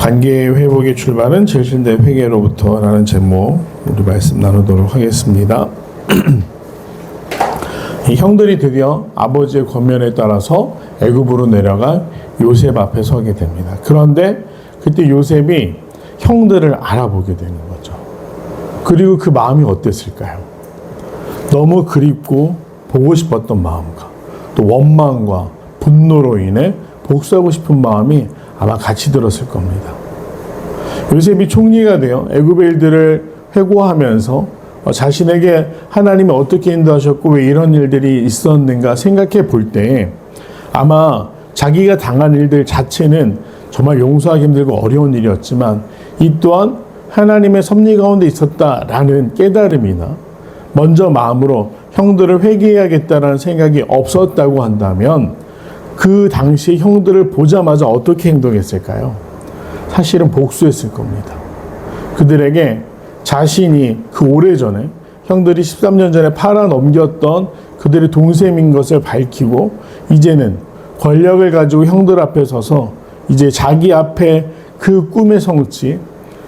관계 회복의 출발은 진실된 회개로부터 라는 제목 우리 말씀 나누도록 하겠습니다. 이 형들이 드디어 아버지의 권면에 따라서 애굽으로 내려간 요셉 앞에 서게 됩니다. 그런데 그때 요셉이 형들을 알아보게 되는 거죠. 그리고 그 마음이 어땠을까요? 너무 그립고 보고 싶었던 마음과 또 원망과 분노로 인해 복수하고 싶은 마음이 아마 같이 들었을 겁니다. 요셉이 총리가 되어 애굽의 일들을 회고하면서 자신에게 하나님이 어떻게 인도하셨고 왜 이런 일들이 있었는가 생각해 볼 때 아마 자기가 당한 일들 자체는 정말 용서하기 힘들고 어려운 일이었지만 이 또한 하나님의 섭리 가운데 있었다라는 깨달음이나 먼저 마음으로 형들을 회개해야겠다라는 생각이 없었다고 한다면 그 당시 형들을 보자마자 어떻게 행동했을까요? 사실은 복수했을 겁니다. 그들에게 자신이 그 오래전에 형들이 13년 전에 팔아넘겼던 그들의 동생인 것을 밝히고 이제는 권력을 가지고 형들 앞에 서서 이제 자기 앞에 그 꿈의 성취,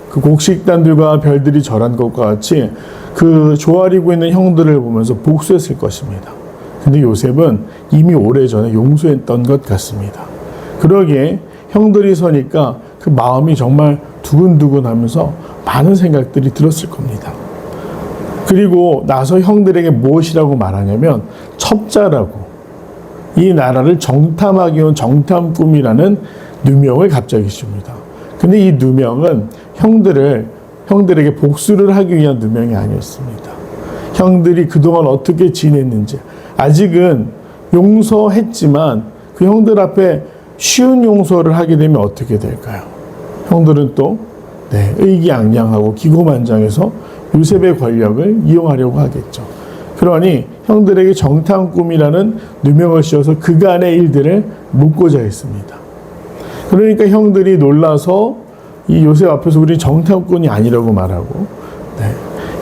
그 곡식단들과 별들이 절한 것과 같이 그 조아리고 있는 형들을 보면서 복수했을 것입니다. 근데 요셉은 이미 오래전에 용서했던 것 같습니다. 그러기에 형들이 서니까 그 마음이 정말 두근두근 하면서 많은 생각들이 들었을 겁니다. 그리고 나서 형들에게 무엇이라고 말하냐면 첩자라고 이 나라를 정탐하기 온 정탐꾼이라는 누명을 갑자기 줍니다. 근데 이 누명은 형들에게 복수를 하기 위한 누명이 아니었습니다. 형들이 그동안 어떻게 지냈는지 아직은 용서했지만 그 형들 앞에 쉬운 용서를 하게 되면 어떻게 될까요? 형들은 또 의기양양하고 기고만장해서 요셉의 권력을 이용하려고 하겠죠. 그러니 형들에게 정탐꾼이라는 누명을 씌워서 그간의 일들을 묻고자 했습니다. 그러니까 형들이 놀라서 이 요셉 앞에서 우리 정탐꾼이 아니라고 말하고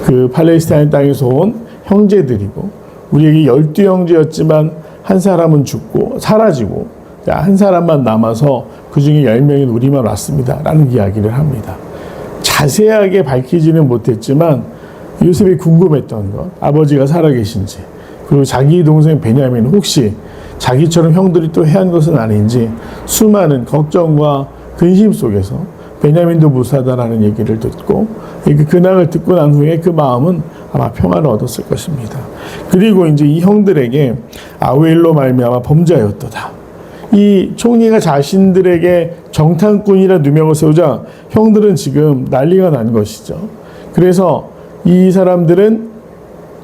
그 팔레스타인 땅에서 온 형제들이고 우리에게 12형제였지만 한 사람은 죽고 사라지고 한 사람만 남아서 그 중에 10명이 우리만 왔습니다 라는 이야기를 합니다. 자세하게 밝히지는 못했지만 요셉이 궁금했던 것, 아버지가 살아계신지 그리고 자기 동생 베냐민은 혹시 자기처럼 형들이 또 해한 것은 아닌지 수많은 걱정과 근심 속에서 베냐민도 무사다라는 얘기를 듣고 그 근황을 듣고 난 후에 그 마음은 아마 평안을 얻었을 것입니다. 그리고 이제 이 형들에게 아우엘로 말미암아 범죄하였도다. 이 총리가 자신들에게 정탐꾼이라 누명을 세우자 형들은 지금 난리가 난 것이죠. 그래서 이 사람들은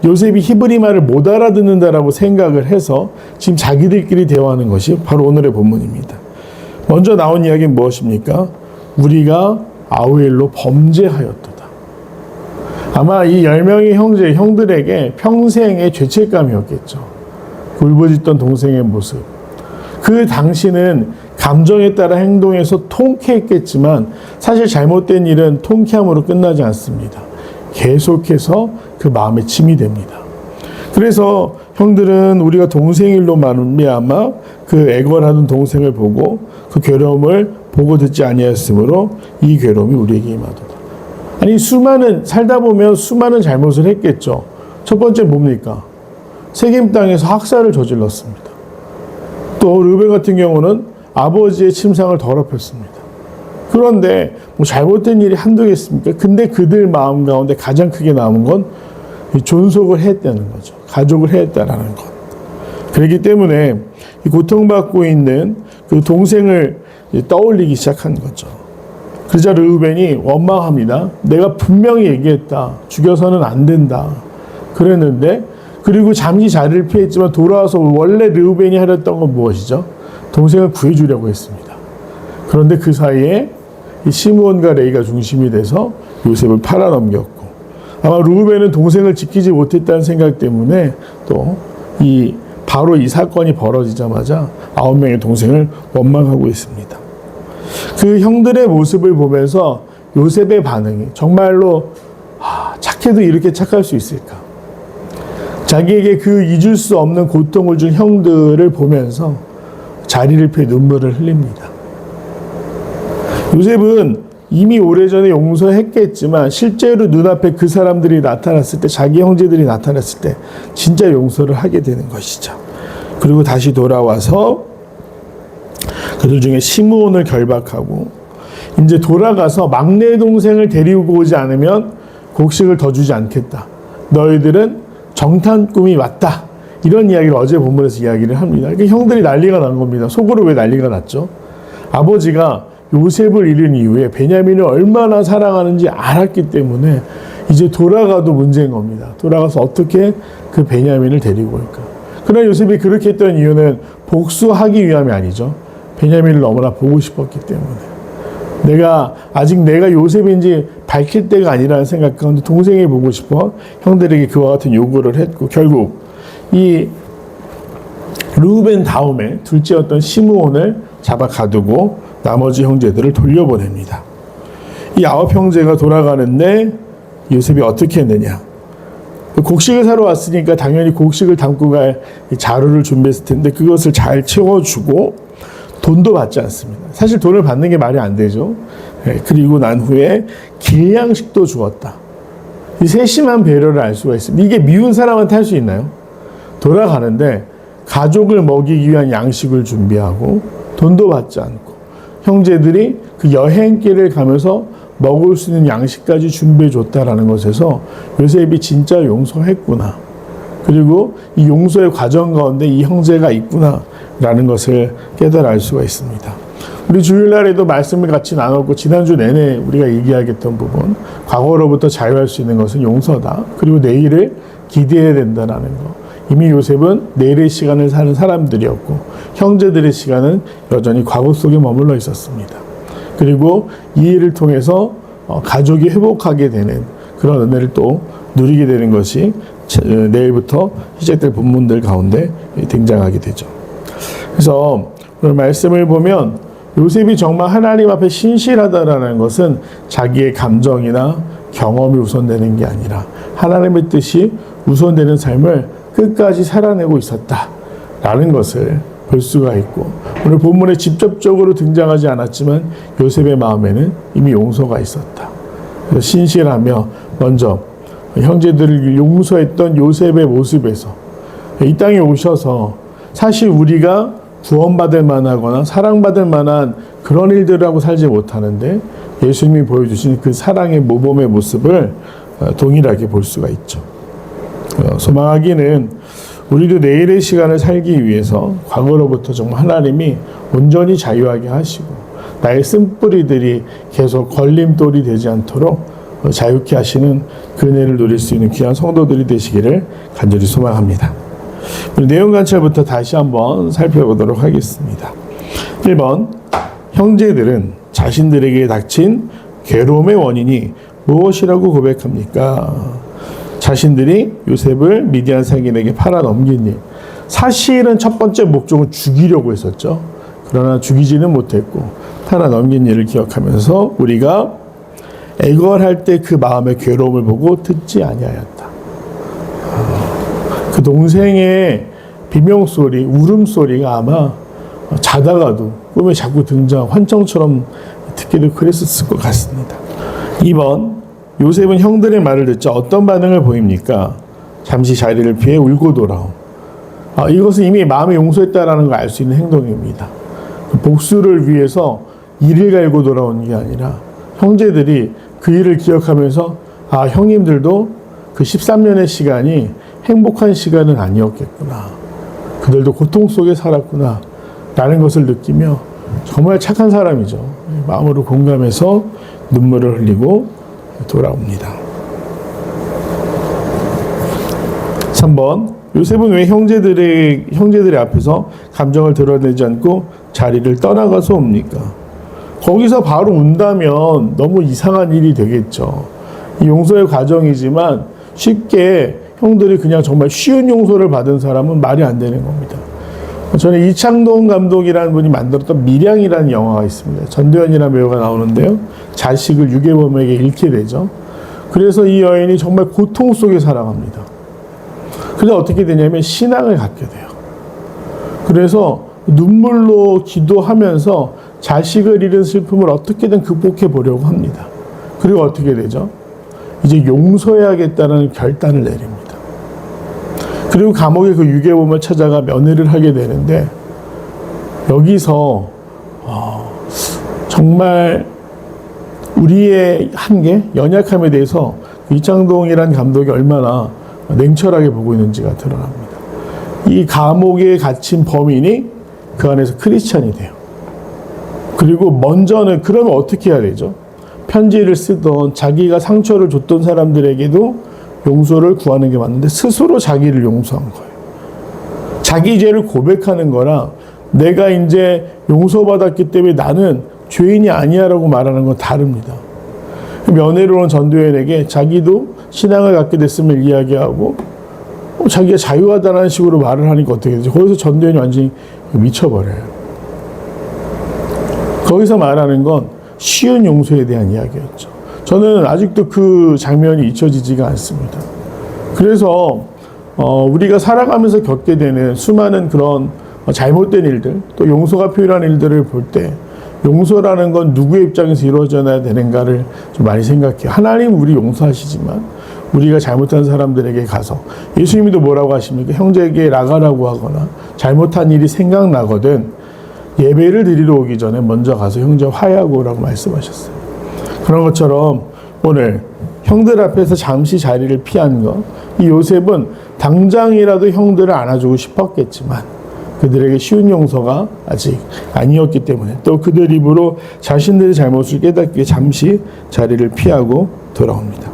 요셉이 히브리 말을 못 알아듣는다라고 생각을 해서 지금 자기들끼리 대화하는 것이 바로 오늘의 본문입니다. 먼저 나온 이야기는 무엇입니까? 우리가 아우엘로 범죄하였도다. 아마 이 10명의 형들에게 평생의 죄책감이었겠죠. 울부짖던 동생의 모습. 그 당시는 감정에 따라 행동해서 통쾌했겠지만 사실 잘못된 일은 통쾌함으로 끝나지 않습니다. 계속해서 그 마음에 침이 됩니다. 그래서 형들은 우리가 동생일로 말미암아 그 애걸하는 동생을 보고 그 괴로움을 보고 듣지 아니하였으므로 이 괴로움이 우리에게 임하도다. 아니 살다 보면 수많은 잘못을 했겠죠. 첫 번째 뭡니까? 세겜 땅에서 학살을 저질렀습니다. 또 르우벤 같은 경우는 아버지의 침상을 더럽혔습니다. 그런데 뭐 잘못된 일이 한두 개 있습니까? 근데 그들 마음 가운데 가장 크게 남은 건 존속을 했다는 거죠. 가족을 했다라는 것. 그렇기 때문에 고통받고 있는 그 동생을 떠올리기 시작한 거죠. 그러자 르우벤이 원망합니다. 내가 분명히 얘기했다. 죽여서는 안 된다. 그랬는데 그리고 잠시 자리를 피했지만 돌아와서 원래 르우벤이 하렸던 건 무엇이죠? 동생을 구해주려고 했습니다. 그런데 그 사이에 이 시므온과 레이가 중심이 돼서 요셉을 팔아넘겼고 아마 르우벤은 동생을 지키지 못했다는 생각 때문에 또 바로 이 사건이 벌어지자마자 9명의 동생을 원망하고 있습니다. 그 형들의 모습을 보면서 요셉의 반응이 정말로 착해도 이렇게 착할 수 있을까? 자기에게 그 잊을 수 없는 고통을 준 형들을 보면서 자리를 펴 눈물을 흘립니다. 요셉은 이미 오래전에 용서했겠지만 실제로 눈앞에 그 사람들이 나타났을 때, 자기 형제들이 나타났을 때 진짜 용서를 하게 되는 것이죠. 그리고 다시 돌아와서 그들 중에 시므온을 결박하고 이제 돌아가서 막내 동생을 데리고 오지 않으면 곡식을 더 주지 않겠다. 너희들은 정탐 꿈이 왔다. 이런 이야기를 어제 본문에서 이야기를 합니다. 그러니까 형들이 난리가 난 겁니다. 속으로 왜 난리가 났죠? 아버지가 요셉을 잃은 이후에 베냐민을 얼마나 사랑하는지 알았기 때문에 이제 돌아가도 문제인 겁니다. 돌아가서 어떻게 그 베냐민을 데리고 올까? 그러나 요셉이 그렇게 했던 이유는 복수하기 위함이 아니죠. 베냐민을 너무나 보고 싶었기 때문에. 내가 요셉인지 밝힐 때가 아니라는 생각 가운데 동생이 보고 싶어 형들에게 그와 같은 요구를 했고, 결국 이 르우벤 다음에 둘째였던 시므온을 잡아 가두고 나머지 형제들을 돌려보냅니다. 이 9 형제가 돌아가는데 요셉이 어떻게 했느냐? 곡식을 사러 왔으니까 당연히 곡식을 담고 갈 자루를 준비했을 텐데 그것을 잘 채워주고 돈도 받지 않습니다. 사실 돈을 받는 게 말이 안 되죠. 그리고 난 후에 길양식도 주었다. 이 세심한 배려를 알 수가 있습니다. 이게 미운 사람한테 할 수 있나요? 돌아가는데 가족을 먹이기 위한 양식을 준비하고 돈도 받지 않고 형제들이 그 여행길을 가면서 먹을 수 있는 양식까지 준비해 줬다라는 것에서 요셉이 진짜 용서했구나. 그리고 이 용서의 과정 가운데 이 형제가 있구나라는 것을 깨달아 알 수가 있습니다. 우리 주일날에도 말씀을 같이 나눴고 지난주 내내 우리가 얘기하겠던 부분, 과거로부터 자유할 수 있는 것은 용서다. 그리고 내일을 기대해야 된다는 것. 이미 요셉은 내일의 시간을 사는 사람들이었고 형제들의 시간은 여전히 과거 속에 머물러 있었습니다. 그리고 이 일을 통해서 가족이 회복하게 되는 그런 은혜를 또 누리게 되는 것이 내일부터 시작될 본문들 가운데 등장하게 되죠. 그래서 오늘 말씀을 보면 요셉이 정말 하나님 앞에 신실하다라는 것은 자기의 감정이나 경험이 우선되는 게 아니라 하나님의 뜻이 우선되는 삶을 끝까지 살아내고 있었다라는 것을 볼 수가 있고, 오늘 본문에 직접적으로 등장하지 않았지만 요셉의 마음에는 이미 용서가 있었다. 그래서 신실하며 먼저 형제들을 용서했던 요셉의 모습에서 이 땅에 오셔서 사실 우리가 구원받을 만하거나 사랑받을 만한 그런 일들하고 살지 못하는데 예수님이 보여주신 그 사랑의 모범의 모습을 동일하게 볼 수가 있죠. 소망하기는 우리도 내일의 시간을 살기 위해서 과거로부터 정말 하나님이 온전히 자유하게 하시고 나의 쓴뿌리들이 계속 걸림돌이 되지 않도록 자유케 하시는 그 은혜를 누릴 수 있는 귀한 성도들이 되시기를 간절히 소망합니다. 내용 관찰부터 다시 한번 살펴보도록 하겠습니다. 1번, 형제들은 자신들에게 닥친 괴로움의 원인이 무엇이라고 고백합니까? 자신들이 요셉을 미디안 상인에게 팔아 넘긴 일. 사실은 첫 번째 목적은 죽이려고 했었죠. 그러나 죽이지는 못했고 팔아 넘긴 일을 기억하면서 우리가 애걸할 때 그 마음의 괴로움을 보고 듣지 아니하였다. 그 동생의 비명소리, 울음소리가 아마 자다가도 꿈에 자꾸 등장, 환청처럼 듣기도 그랬었을 것 같습니다. 2번, 요셉은 형들의 말을 듣자 어떤 반응을 보입니까? 잠시 자리를 피해 울고 돌아옴. 이것은 이미 마음에 용서했다라는 걸 알 수 있는 행동입니다. 복수를 위해서 이를 갈고 돌아온 게 아니라 형제들이 그 일을 기억하면서 형님들도 그 13년의 시간이 행복한 시간은 아니었겠구나. 그들도 고통 속에 살았구나. 라는 것을 느끼며 정말 착한 사람이죠. 마음으로 공감해서 눈물을 흘리고 돌아옵니다. 3번, 요셉은 왜 형제들의 앞에서 감정을 드러내지 않고 자리를 떠나가서 옵니까? 거기서 바로 운다면 너무 이상한 일이 되겠죠. 이 용서의 과정이지만 쉽게 형들이 그냥 정말 쉬운 용서를 받은 사람은 말이 안 되는 겁니다. 저는 이창동 감독이라는 분이 만들었던 밀양이라는 영화가 있습니다. 전도연이라는 배우가 나오는데요. 자식을 유괴범에게 잃게 되죠. 그래서 이 여인이 정말 고통 속에 살아갑니다. 그래서 어떻게 되냐면 신앙을 갖게 돼요. 그래서 눈물로 기도하면서 자식을 잃은 슬픔을 어떻게든 극복해 보려고 합니다. 그리고 어떻게 되죠? 이제 용서해야겠다는 결단을 내립니다. 그리고 감옥의 그 유괴범을 찾아가 면회를 하게 되는데, 여기서 정말 우리의 한계, 연약함에 대해서 이창동이란 감독이 얼마나 냉철하게 보고 있는지가 드러납니다. 이 감옥에 갇힌 범인이 그 안에서 크리스찬이 돼요. 그리고 먼저는 그러면 어떻게 해야 되죠? 편지를 쓰던 자기가 상처를 줬던 사람들에게도 용서를 구하는 게 맞는데 스스로 자기를 용서한 거예요. 자기 죄를 고백하는 거랑 내가 이제 용서받았기 때문에 나는 죄인이 아니야라고 말하는 건 다릅니다. 면회로 온 전도연에게 자기도 신앙을 갖게 됐음을 이야기하고 자기가 자유하다는 식으로 말을 하니까 어떻게 되죠? 거기서 전도연이 완전히 미쳐버려요. 거기서 말하는 건 쉬운 용서에 대한 이야기였죠. 저는 아직도 그 장면이 잊혀지지가 않습니다. 그래서 우리가 살아가면서 겪게 되는 수많은 그런 잘못된 일들, 또 용서가 필요한 일들을 볼 때 용서라는 건 누구의 입장에서 이루어져야 되는가를 좀 많이 생각해요. 하나님은 우리 용서하시지만 우리가 잘못한 사람들에게 가서, 예수님도 뭐라고 하십니까? 형제에게 나가라고 하거나 잘못한 일이 생각나거든 예배를 드리러 오기 전에 먼저 가서 형제 화해하고 오라고 말씀하셨어요. 그런 것처럼 오늘 형들 앞에서 잠시 자리를 피한 거, 이 요셉은 당장이라도 형들을 안아주고 싶었겠지만 그들에게 쉬운 용서가 아직 아니었기 때문에 또 그들 입으로 자신들의 잘못을 깨닫기에 잠시 자리를 피하고 돌아옵니다.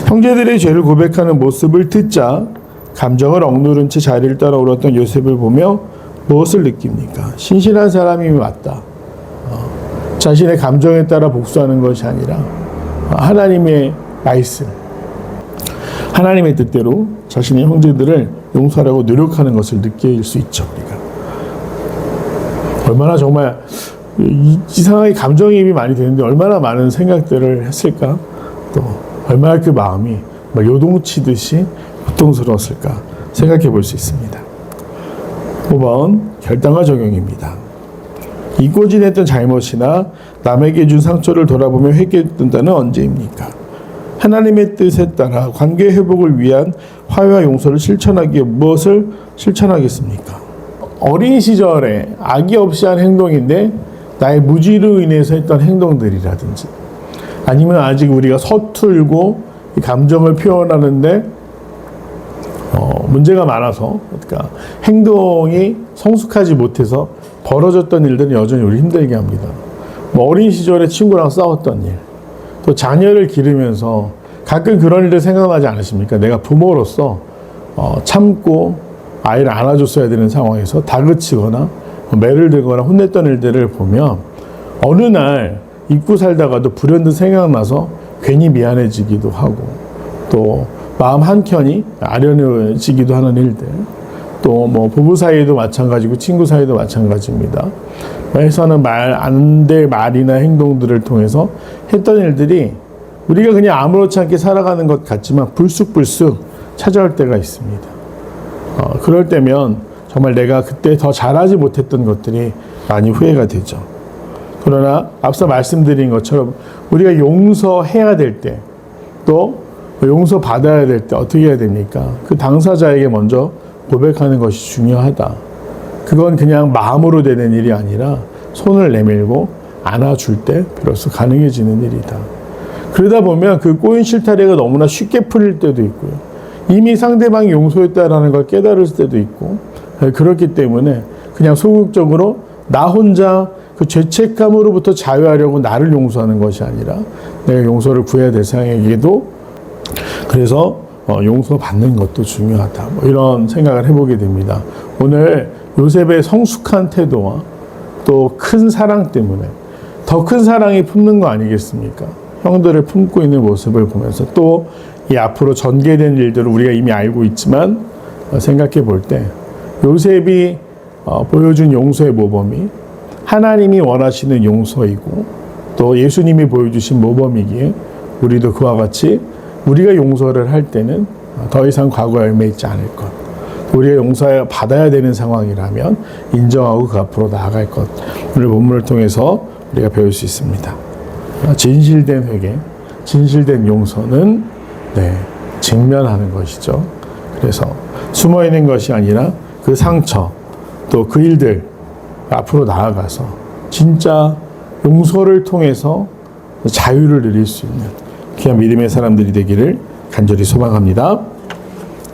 형제들의 죄를 고백하는 모습을 듣자 감정을 억누른 채 자리를 따라 울었던 요셉을 보며 무엇을 느낍니까? 신실한 사람이 맞다. 자신의 감정에 따라 복수하는 것이 아니라 하나님의 말씀, 하나님의 뜻대로 자신의 형제들을 용서하려고 노력하는 것을 느낄 수 있죠. 우리가 얼마나 정말 이상하게 감정이입이 많이 되는데 얼마나 많은 생각들을 했을까? 또 얼마나 그 마음이 요동치듯이 고통스러웠을까 생각해 볼 수 있습니다. 5번 결단과 적용입니다. 잊고 지냈던 잘못이나 남에게 준 상처를 돌아보며 회개된다는 언제입니까? 하나님의 뜻에 따라 관계 회복을 위한 화해와 용서를 실천하기 위해 무엇을 실천하겠습니까? 어린 시절에 악의 없이 한 행동인데 나의 무지로 인해서 했던 행동들이라든지, 아니면 아직 우리가 서툴고 이 감정을 표현하는데 문제가 많아서, 그러니까 행동이 성숙하지 못해서 벌어졌던 일들은 여전히 우리 힘들게 합니다. 어린 시절에 친구랑 싸웠던 일, 또 자녀를 기르면서 가끔 그런 일들 생각나지 않으십니까? 내가 부모로서 참고 아이를 안아줬어야 되는 상황에서 다그치거나 매를 들거나 혼냈던 일들을 보면 어느 날 잊고 살다가도 불현듯 생각나서 괜히 미안해지기도 하고, 또 마음 한켠이 아련해지기도 하는 일들, 또 부부 사이에도 마찬가지고 친구 사이에도 마찬가지입니다. 해서는 말 안 될 말이나 행동들을 통해서 했던 일들이 우리가 그냥 아무렇지 않게 살아가는 것 같지만 불쑥불쑥 찾아올 때가 있습니다. 그럴 때면 정말 내가 그때 더 잘하지 못했던 것들이 많이 후회가 되죠. 그러나 앞서 말씀드린 것처럼 우리가 용서해야 될 때, 또 용서받아야 될 때 어떻게 해야 됩니까? 그 당사자에게 먼저 고백하는 것이 중요하다. 그건 그냥 마음으로 되는 일이 아니라 손을 내밀고 안아줄 때 비로소 가능해지는 일이다. 그러다 보면 그 꼬인 실타래가 너무나 쉽게 풀릴 때도 있고요. 이미 상대방이 용서했다라는 걸 깨달을 때도 있고, 그렇기 때문에 그냥 소극적으로 나 혼자 그 죄책감으로부터 자유하려고 나를 용서하는 것이 아니라 내가 용서를 구해야 될 상황에게도 그래서 용서받는 것도 중요하다. 이런 생각을 해보게 됩니다. 오늘 요셉의 성숙한 태도와 또 큰 사랑 때문에 더 큰 사랑이 품는 거 아니겠습니까? 형들을 품고 있는 모습을 보면서 또 이 앞으로 전개된 일들을 우리가 이미 알고 있지만 생각해 볼 때 요셉이 보여준 용서의 모범이 하나님이 원하시는 용서이고 또 예수님이 보여주신 모범이기에 우리도 그와 같이 우리가 용서를 할 때는 더 이상 과거에 얽매이지 않을 것, 우리가 용서받아야 되는 상황이라면 인정하고 그 앞으로 나아갈 것. 오늘 본문을 통해서 우리가 배울 수 있습니다. 진실된 회개, 진실된 용서는 직면하는 것이죠. 그래서 숨어 있는 것이 아니라 그 상처, 또 그 일들 앞으로 나아가서 진짜 용서를 통해서 자유를 누릴 수 있는 귀한 믿음의 사람들이 되기를 간절히 소망합니다.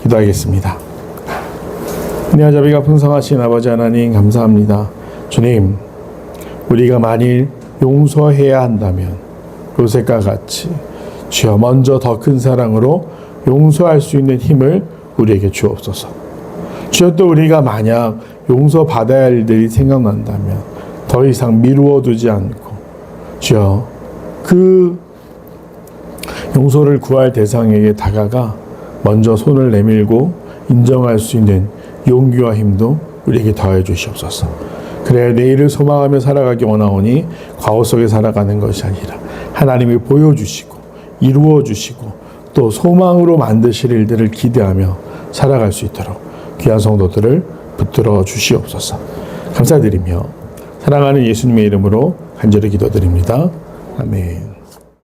기도하겠습니다. 은혜와 자비가 풍성하신 아버지 하나님 감사합니다. 주님, 우리가 만일 용서해야 한다면 요셉과 같이 주여 먼저 더 큰 사랑으로 용서할 수 있는 힘을 우리에게 주옵소서. 주여 또 우리가 만약 용서받아야 할 일들이 생각난다면 더 이상 미루어 두지 않고 주여 그 용서를 구할 대상에게 다가가 먼저 손을 내밀고 인정할 수 있는 용기와 힘도 우리에게 더해 주시옵소서. 그래야 내일을 소망하며 살아가기 원하오니 과거 속에 살아가는 것이 아니라 하나님이 보여주시고 이루어주시고 또 소망으로 만드실 일들을 기대하며 살아갈 수 있도록 귀한 성도들을 붙들어 주시옵소서. 감사드리며 사랑하는 예수님의 이름으로 간절히 기도드립니다. 아멘.